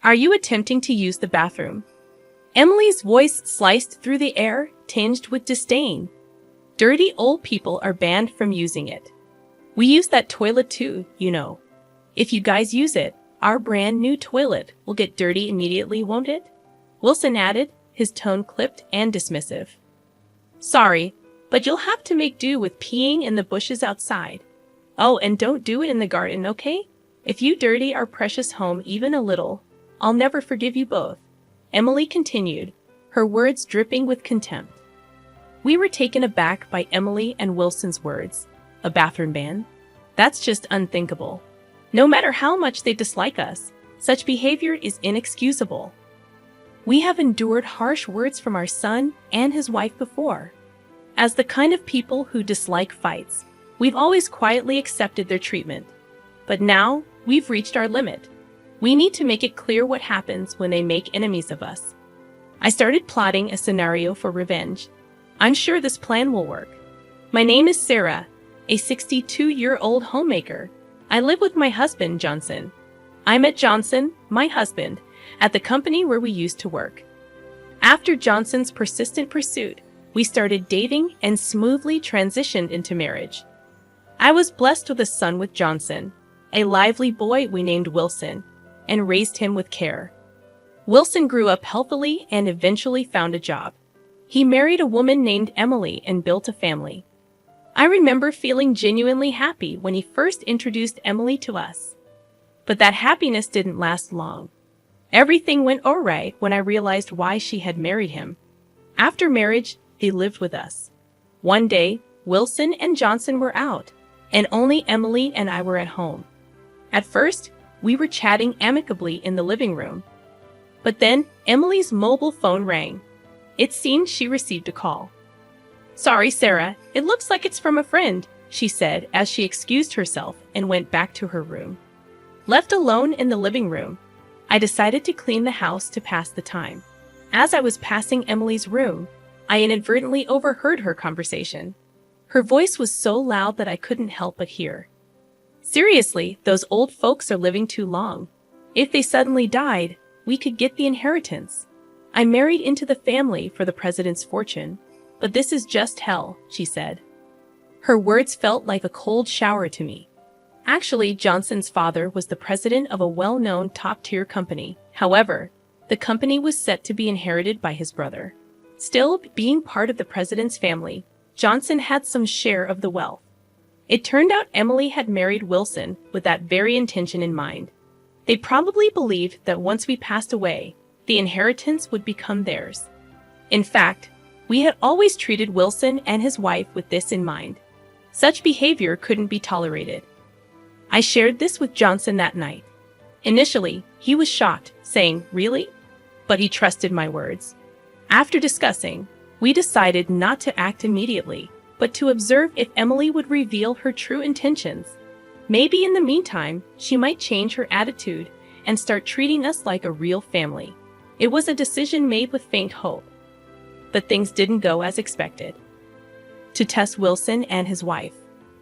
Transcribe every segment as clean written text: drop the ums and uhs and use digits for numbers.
Are you attempting to use the bathroom? Emily's voice sliced through the air, tinged with disdain. Dirty old people are banned from using it. We use that toilet too, you know. If you guys use it, our brand new toilet will get dirty immediately, won't it? Wilson added, his tone clipped and dismissive. Sorry, but you'll have to make do with peeing in the bushes outside. Oh, and don't do it in the garden, okay? If you dirty our precious home even a little, I'll never forgive you both. Emily continued, her words dripping with contempt. We were taken aback by Emily and Wilson's words. A bathroom ban? That's just unthinkable. No matter how much they dislike us, such behavior is inexcusable. We have endured harsh words from our son and his wife before. As the kind of people who dislike fights, we've always quietly accepted their treatment. But now, we've reached our limit. We need to make it clear what happens when they make enemies of us. I started plotting a scenario for revenge. I'm sure this plan will work. My name is Sarah, a 62-year-old homemaker. I live with my husband, Johnson. I met Johnson, my husband, at the company where we used to work. After Johnson's persistent pursuit, we started dating and smoothly transitioned into marriage. I was blessed with a son with Johnson, a lively boy we named Wilson, and raised him with care. Wilson grew up healthily and eventually found a job. He married a woman named Emily and built a family. I remember feeling genuinely happy when he first introduced Emily to us. But that happiness didn't last long. Everything went awry when I realized why she had married him. After marriage, they lived with us. One day, Wilson and Johnson were out, and only Emily and I were at home. At first, we were chatting amicably in the living room. But then, Emily's mobile phone rang. It seemed she received a call. Sorry, Sarah, it looks like it's from a friend, she said as she excused herself and went back to her room. Left alone in the living room, I decided to clean the house to pass the time. As I was passing Emily's room, I inadvertently overheard her conversation. Her voice was so loud that I couldn't help but hear. Seriously, those old folks are living too long. If they suddenly died, we could get the inheritance. I married into the family for the president's fortune, but this is just hell, she said. Her words felt like a cold shower to me. Actually, Johnson's father was the president of a well-known top-tier company. However, the company was set to be inherited by his brother. Still, being part of the president's family, Johnson had some share of the wealth. It turned out Emily had married Wilson with that very intention in mind. They probably believed that once we passed away, the inheritance would become theirs. In fact, we had always treated Wilson and his wife with this in mind. Such behavior couldn't be tolerated. I shared this with Johnson that night. Initially, he was shocked, saying, "Really?" But he trusted my words. After discussing, we decided not to act immediately, but to observe if Emily would reveal her true intentions. Maybe in the meantime, she might change her attitude and start treating us like a real family. It was a decision made with faint hope. But things didn't go as expected. To test Wilson and his wife,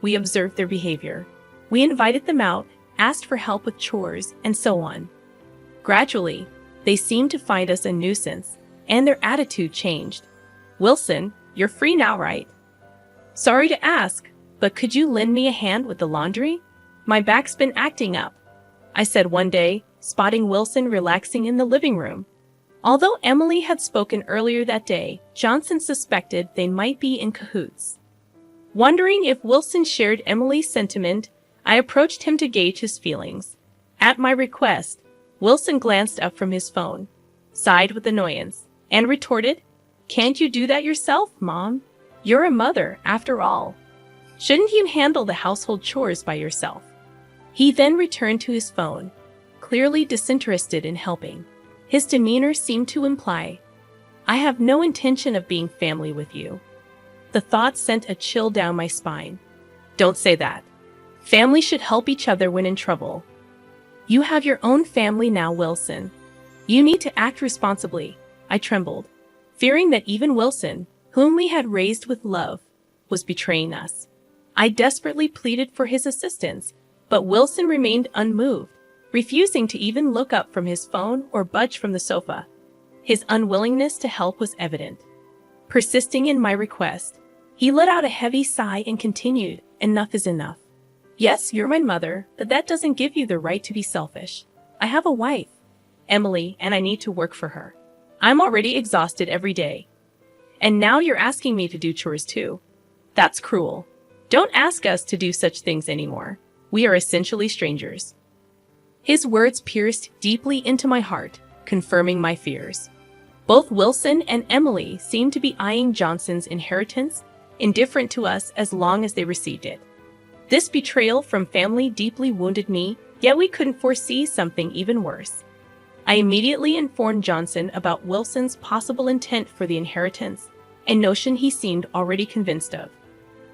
we observed their behavior. We invited them out, asked for help with chores, and so on. Gradually, they seemed to find us a nuisance, and their attitude changed. "Wilson, you're free now, right?" "Sorry to ask, but could you lend me a hand with the laundry? My back's been acting up," I said one day, spotting Wilson relaxing in the living room. Although Emily had spoken earlier that day, Johnson suspected they might be in cahoots. Wondering if Wilson shared Emily's sentiment, I approached him to gauge his feelings. At my request, Wilson glanced up from his phone, sighed with annoyance, and retorted, "Can't you do that yourself, Mom? You're a mother, after all. Shouldn't you handle the household chores by yourself?" He then returned to his phone, clearly disinterested in helping. His demeanor seemed to imply, "I have no intention of being family with you." The thought sent a chill down my spine. Don't say that. Family should help each other when in trouble. You have your own family now, Wilson. You need to act responsibly. I trembled, fearing that even Wilson, whom we had raised with love, was betraying us. I desperately pleaded for his assistance, but Wilson remained unmoved, refusing to even look up from his phone or budge from the sofa. His unwillingness to help was evident. Persisting in my request, he let out a heavy sigh and continued, "Enough is enough. Yes, you're my mother, but that doesn't give you the right to be selfish. I have a wife, Emily, and I need to work for her. I'm already exhausted every day. And now you're asking me to do chores too. That's cruel. Don't ask us to do such things anymore. We are essentially strangers." His words pierced deeply into my heart, confirming my fears. Both Wilson and Emily seemed to be eyeing Johnson's inheritance, indifferent to us as long as they received it. This betrayal from family deeply wounded me, yet we couldn't foresee something even worse. I immediately informed Johnson about Wilson's possible intent for the inheritance, a notion he seemed already convinced of.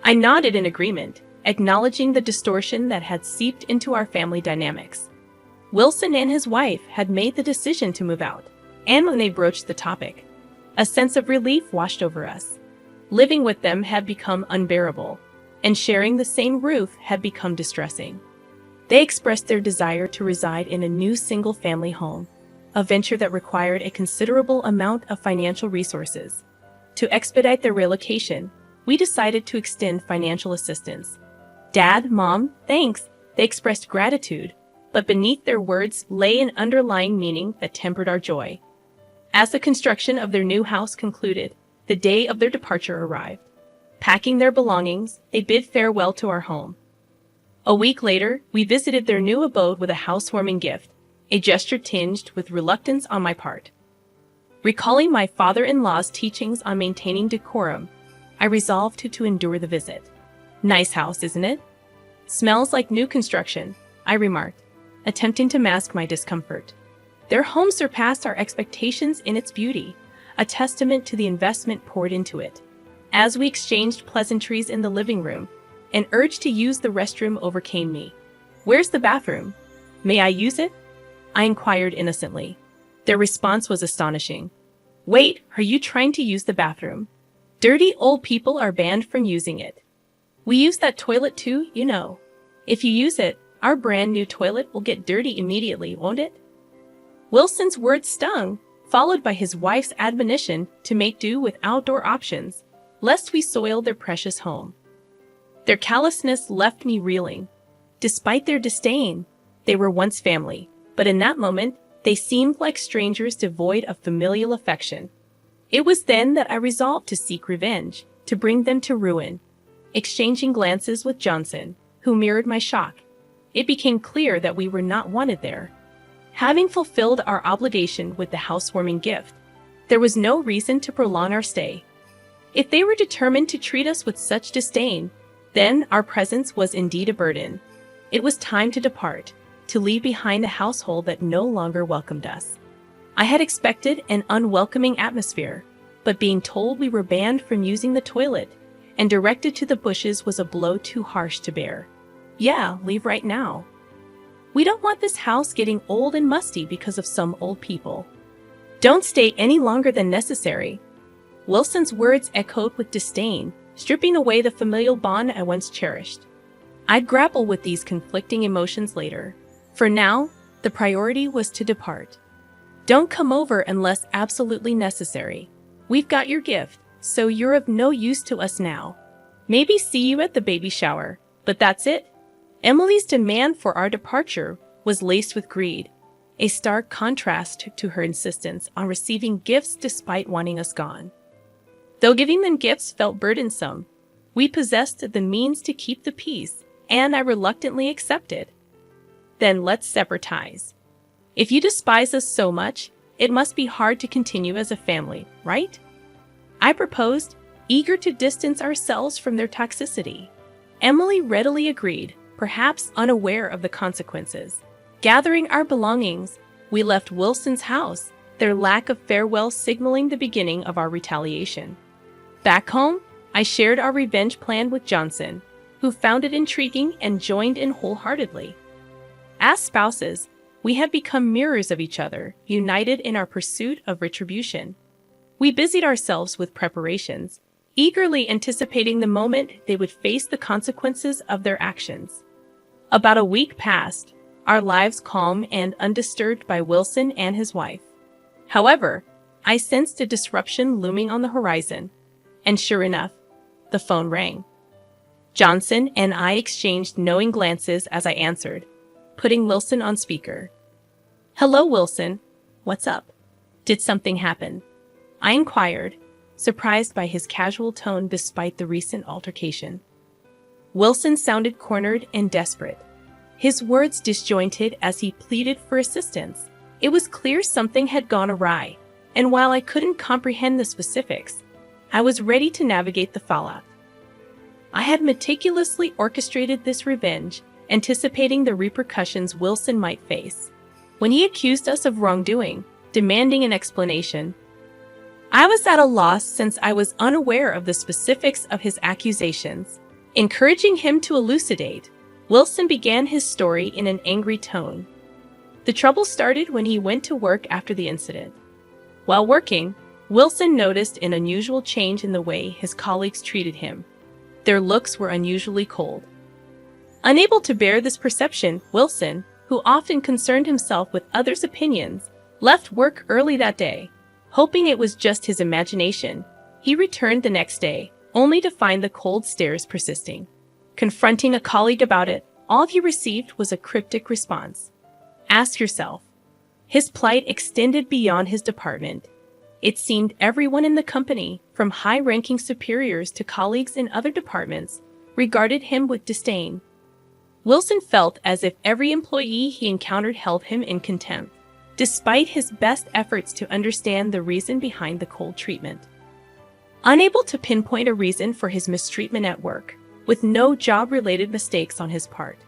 I nodded in agreement, acknowledging the distortion that had seeped into our family dynamics. Wilson and his wife had made the decision to move out, and when they broached the topic, a sense of relief washed over us. Living with them had become unbearable, and sharing the same roof had become distressing. They expressed their desire to reside in a new single-family home, a venture that required a considerable amount of financial resources. To expedite their relocation, we decided to extend financial assistance. "Dad, Mom, thanks," they expressed gratitude, but beneath their words lay an underlying meaning that tempered our joy. As the construction of their new house concluded, the day of their departure arrived. Packing their belongings, they bid farewell to our home. A week later, we visited their new abode with a housewarming gift, a gesture tinged with reluctance on my part. Recalling my father-in-law's teachings on maintaining decorum, I resolved to endure the visit. "Nice house, isn't it?" "Smells like new construction," I remarked, attempting to mask my discomfort. Their home surpassed our expectations in its beauty, a testament to the investment poured into it. As we exchanged pleasantries in the living room, an urge to use the restroom overcame me. "Where's the bathroom? May I use it?" I inquired innocently. Their response was astonishing. "Wait, are you trying to use the bathroom? Dirty old people are banned from using it. We use that toilet too, you know. If you use it, our brand new toilet will get dirty immediately, won't it?" Wilson's words stung, followed by his wife's admonition to make do with outdoor options, lest we soil their precious home. Their callousness left me reeling. Despite their disdain, they were once family, but in that moment, they seemed like strangers devoid of familial affection. It was then that I resolved to seek revenge, to bring them to ruin. Exchanging glances with Johnson, who mirrored my shock, it became clear that we were not wanted there. Having fulfilled our obligation with the housewarming gift, there was no reason to prolong our stay. If they were determined to treat us with such disdain, then our presence was indeed a burden. It was time to depart, to leave behind a household that no longer welcomed us. I had expected an unwelcoming atmosphere, but being told we were banned from using the toilet and directed to the bushes was a blow too harsh to bear. "Yeah, leave right now. We don't want this house getting old and musty because of some old people. Don't stay any longer than necessary." Wilson's words echoed with disdain, stripping away the familial bond I once cherished. I'd grapple with these conflicting emotions later. For now, the priority was to depart. "Don't come over unless absolutely necessary. We've got your gift, so you're of no use to us now. Maybe see you at the baby shower, but that's it." Emily's demand for our departure was laced with greed, a stark contrast to her insistence on receiving gifts despite wanting us gone. Though giving them gifts felt burdensome, we possessed the means to keep the peace, and I reluctantly accepted. "Then let's sever ties. If you despise us so much, it must be hard to continue as a family, right?" I proposed, eager to distance ourselves from their toxicity. Emily readily agreed, perhaps unaware of the consequences. Gathering our belongings, we left Wilson's house, their lack of farewell signaling the beginning of our retaliation. Back home, I shared our revenge plan with Johnson, who found it intriguing and joined in wholeheartedly. As spouses, we have become mirrors of each other, united in our pursuit of retribution. We busied ourselves with preparations, eagerly anticipating the moment they would face the consequences of their actions. About a week passed, our lives calm and undisturbed by Wilson and his wife. However, I sensed a disruption looming on the horizon, and sure enough, the phone rang. Johnson and I exchanged knowing glances as I answered, putting Wilson on speaker. "Hello, Wilson. What's up? Did something happen?" I inquired, surprised by his casual tone despite the recent altercation. Wilson sounded cornered and desperate, his words disjointed as he pleaded for assistance. It was clear something had gone awry, and while I couldn't comprehend the specifics, I was ready to navigate the fallout. I had meticulously orchestrated this revenge, anticipating the repercussions Wilson might face. When he accused us of wrongdoing, demanding an explanation, I was at a loss since I was unaware of the specifics of his accusations. Encouraging him to elucidate, Wilson began his story in an angry tone. The trouble started when he went to work after the incident. While working, Wilson noticed an unusual change in the way his colleagues treated him. Their looks were unusually cold. Unable to bear this perception, Wilson, who often concerned himself with others' opinions, left work early that day. Hoping it was just his imagination, he returned the next day, only to find the cold stares persisting. Confronting a colleague about it, all he received was a cryptic response. Ask yourself. His plight extended beyond his department. It seemed everyone in the company, from high-ranking superiors to colleagues in other departments, regarded him with disdain. Wilson felt as if every employee he encountered held him in contempt, despite his best efforts to understand the reason behind the cold treatment. Unable to pinpoint a reason for his mistreatment at work, with no job-related mistakes on his part,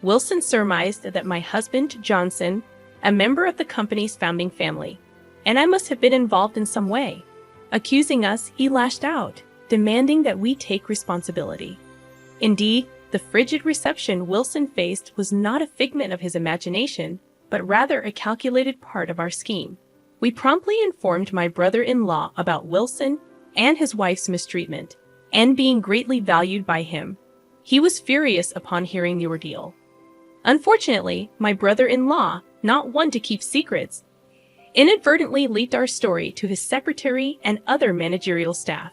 Wilson surmised that my husband, Johnson, a member of the company's founding family, and I must have been involved in some way. Accusing us, he lashed out, demanding that we take responsibility. Indeed, the frigid reception Wilson faced was not a figment of his imagination, but rather a calculated part of our scheme. We promptly informed my brother-in-law about Wilson and his wife's mistreatment, and being greatly valued by him. He was furious upon hearing the ordeal. Unfortunately, my brother-in-law, not one to keep secrets, inadvertently leaked our story to his secretary and other managerial staff.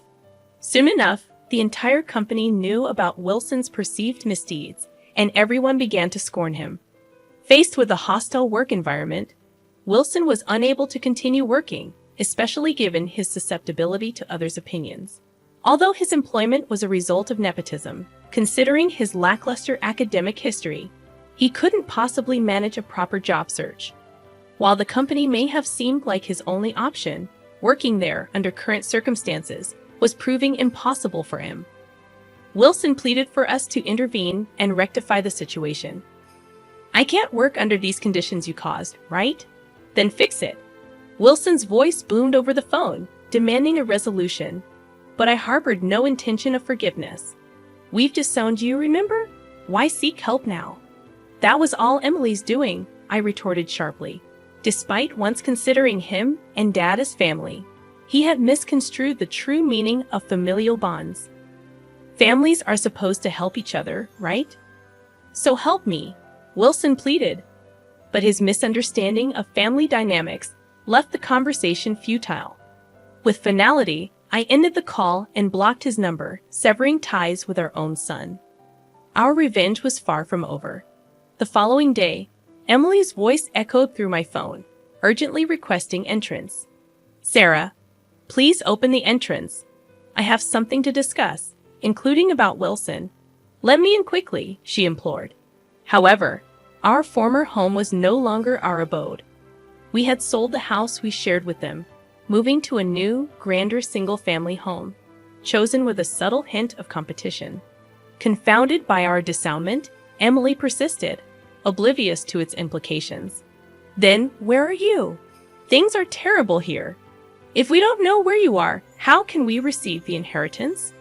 Soon enough, the entire company knew about Wilson's perceived misdeeds, and everyone began to scorn him. Faced with a hostile work environment, Wilson was unable to continue working, especially given his susceptibility to others' opinions. Although his employment was a result of nepotism, considering his lackluster academic history, he couldn't possibly manage a proper job search. While the company may have seemed like his only option, working there under current circumstances was proving impossible for him. Wilson pleaded for us to intervene and rectify the situation. "I can't work under these conditions you caused, right? Then fix it." Wilson's voice boomed over the phone, demanding a resolution, but I harbored no intention of forgiveness. "We've disowned you, remember? Why seek help now?" "That was all Emily's doing," I retorted sharply. Despite once considering him and Dad as family, he had misconstrued the true meaning of familial bonds. Families are supposed to help each other, right? "So help me," Wilson pleaded. But his misunderstanding of family dynamics left the conversation futile. With finality, I ended the call and blocked his number, severing ties with our own son. Our revenge was far from over. The following day, Emily's voice echoed through my phone, urgently requesting entrance. "Sarah, please open the entrance. I have something to discuss, including about Wilson. Let me in quickly," she implored. However, our former home was no longer our abode. We had sold the house we shared with them, moving to a new, grander single-family home, chosen with a subtle hint of competition. Confounded by our dissownment, Emily persisted, oblivious to its implications. "Then, where are you? Things are terrible here. If we don't know where you are, how can we receive the inheritance?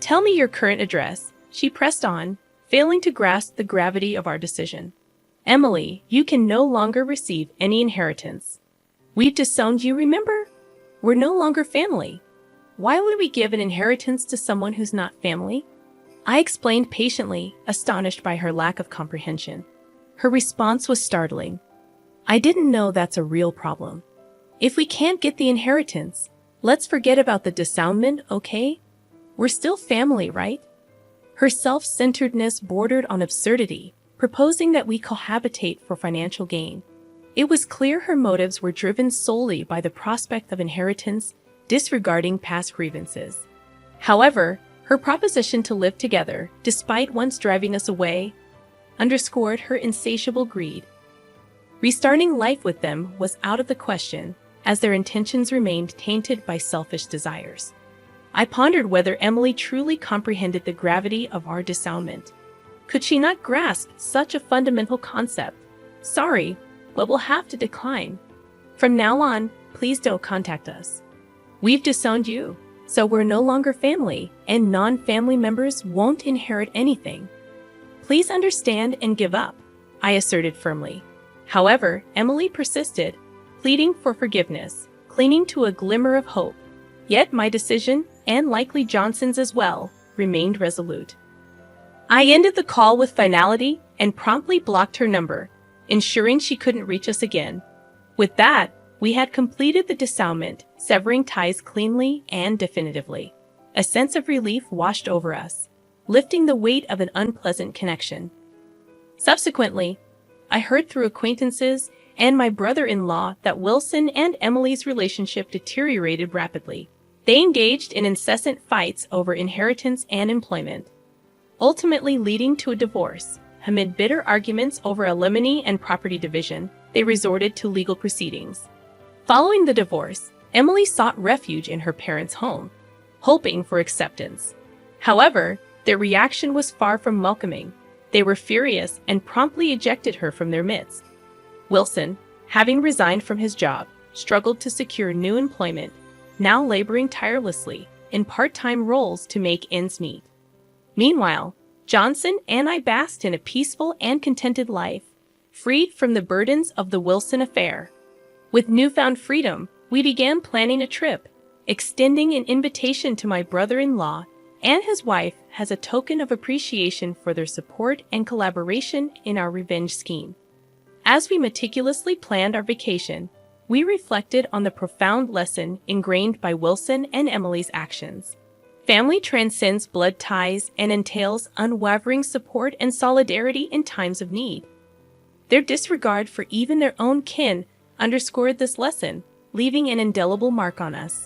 Tell me your current address," she pressed on, failing to grasp the gravity of our decision. "Emily, you can no longer receive any inheritance. We've disowned you, remember? We're no longer family. Why would we give an inheritance to someone who's not family?" I explained patiently, astonished by her lack of comprehension. Her response was startling. I didn't know that's a real problem. If we can't get the inheritance, let's forget about the dissoundment, okay? We're still family, right? Her self-centeredness bordered on absurdity, proposing that we cohabitate for financial gain. It was clear her motives were driven solely by the prospect of inheritance, disregarding past grievances. However, her proposition to live together, despite once driving us away, underscored her insatiable greed. Restarting life with them was out of the question, as their intentions remained tainted by selfish desires. I pondered whether Emily truly comprehended the gravity of our dissoundment. Could she not grasp such a fundamental concept? Sorry, but we'll have to decline. From now on, please don't contact us. We've disowned you, so we're no longer family, and non-family members won't inherit anything. Please understand and give up, I asserted firmly. However, Emily persisted, pleading for forgiveness, clinging to a glimmer of hope. Yet my decision, and likely Johnson's as well, remained resolute. I ended the call with finality and promptly blocked her number, ensuring she couldn't reach us again. With that, we had completed the dissoundment, severing ties cleanly and definitively. A sense of relief washed over us, lifting the weight of an unpleasant connection. Subsequently, I heard through acquaintances and my brother-in-law that Wilson and Emily's relationship deteriorated rapidly. They engaged in incessant fights over inheritance and employment, ultimately leading to a divorce. Amid bitter arguments over alimony and property division, they resorted to legal proceedings. Following the divorce, Emily sought refuge in her parents' home, hoping for acceptance. However, their reaction was far from welcoming. They were furious and promptly ejected her from their midst. Wilson, having resigned from his job, struggled to secure new employment, now laboring tirelessly in part-time roles to make ends meet. Meanwhile, Johnson and I basked in a peaceful and contented life, freed from the burdens of the Wilson affair. With newfound freedom, we began planning a trip, extending an invitation to my brother-in-law and his wife as a token of appreciation for their support and collaboration in our revenge scheme. As we meticulously planned our vacation, we reflected on the profound lesson ingrained by Wilson and Emily's actions. Family transcends blood ties and entails unwavering support and solidarity in times of need. Their disregard for even their own kin underscored this lesson, leaving an indelible mark on us.